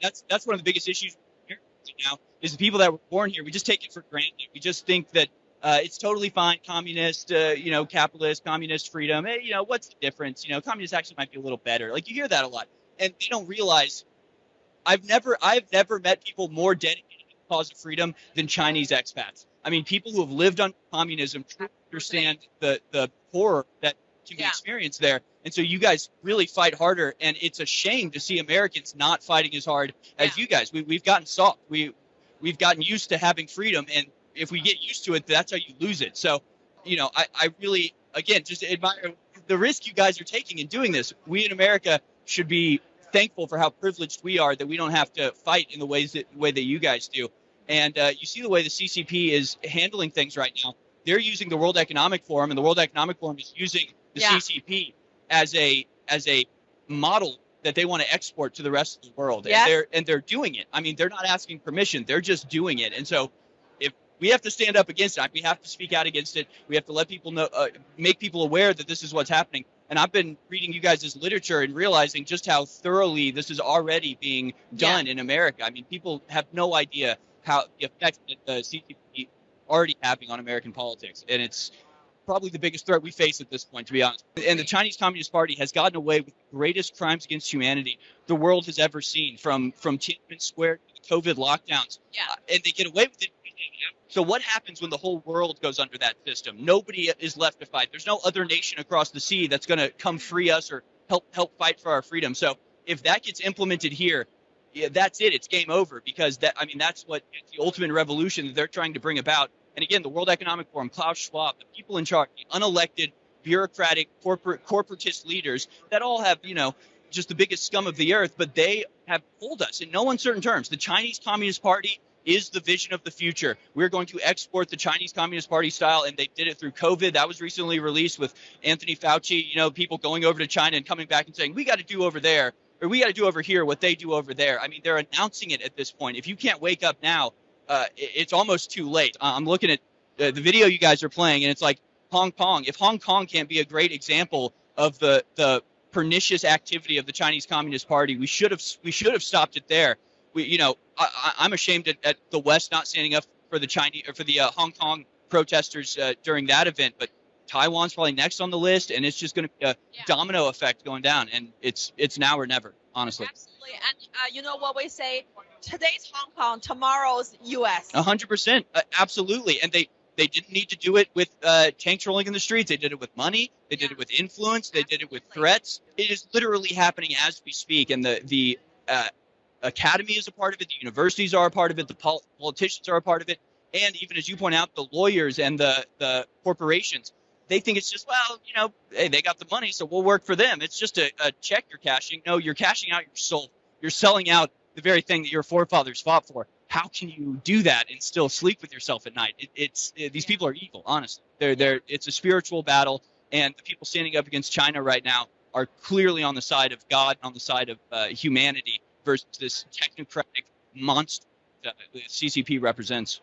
that's one of the biggest issues here right now is the people that were born here. We just take it for granted. We just think that it's totally fine. Communist, capitalist, communist freedom. Hey, what's the difference? Communists actually might be a little better. Like you hear that a lot, and they don't realize. I've never met people more dedicated to the cause of freedom than Chinese expats. I mean, people who have lived under communism truly understand the horror that can be experienced there. And so you guys really fight harder, and it's a shame to see Americans not fighting as hard as you guys. We've gotten soft. We've gotten used to having freedom, and if we get used to it, that's how you lose it. So, I really, again, just admire the risk you guys are taking in doing this. We in America should be thankful for how privileged we are that we don't have to fight in the way that you guys do. And you see the way the CCP is handling things right now. They're using the World Economic Forum, and the World Economic Forum is using the CCP as a model that they want to export to the rest of the world. Yeah. And they're doing it. I mean, they're not asking permission. They're just doing it. And so if we have to stand up against it, we have to speak out against it. We have to let people know, make people aware that this is what's happening. And I've been reading you guys' literature and realizing just how thoroughly this is already being done in America. I mean, people have no idea how the effect that the CCP already having on American politics. And it's probably the biggest threat we face at this point, to be honest. And the Chinese Communist Party has gotten away with the greatest crimes against humanity the world has ever seen, from Tiananmen Square to COVID lockdowns. Yeah. And they get away with it. So what happens when the whole world goes under that system? Nobody is left to fight. There's no other nation across the sea that's going to come free us or help fight for our freedom. So if that gets implemented here, that's it. It's game over, because that's what the ultimate revolution that they're trying to bring about. And again, the World Economic Forum, Klaus Schwab, the people in charge, the unelected, bureaucratic, corporatist leaders that all have, just the biggest scum of the earth, but they have told us in no uncertain terms, the Chinese Communist Party is the vision of the future. We're going to export the Chinese Communist Party style, and they did it through COVID. That was recently released with Anthony Fauci, people going over to China and coming back and saying, we got to do over there, or we got to do over here what they do over there. I mean, they're announcing it at this point. If you can't wake up now, it's almost too late. I'm looking at the video you guys are playing, and it's like Hong Kong. If Hong Kong can't be a great example of the pernicious activity of the Chinese Communist Party, we should have stopped it there. I'm ashamed at the West not standing up for the Hong Kong protesters during that event, but Taiwan's probably next on the list, and it's just going to be a domino effect going down, and it's now or never, honestly. Absolutely, and you know what we say, today's Hong Kong, tomorrow's U.S. 100%, absolutely, and they didn't need to do it with tanks rolling in the streets. They did it with money. They did it with influence. They did it with threats. It is literally happening as we speak, and the academy is a part of it. The universities are a part of it. The politicians are a part of it. And even as you point out, the lawyers and the corporations, they think it's just, hey, they got the money, so we'll work for them. It's just a check you're cashing. No, you're cashing out your soul. You're selling out the very thing that your forefathers fought for. How can you do that and still sleep with yourself at night? These people are evil, honestly. It's a spiritual battle, and the people standing up against China right now are clearly on the side of God, on the side of humanity, versus this technocratic monster that the CCP represents.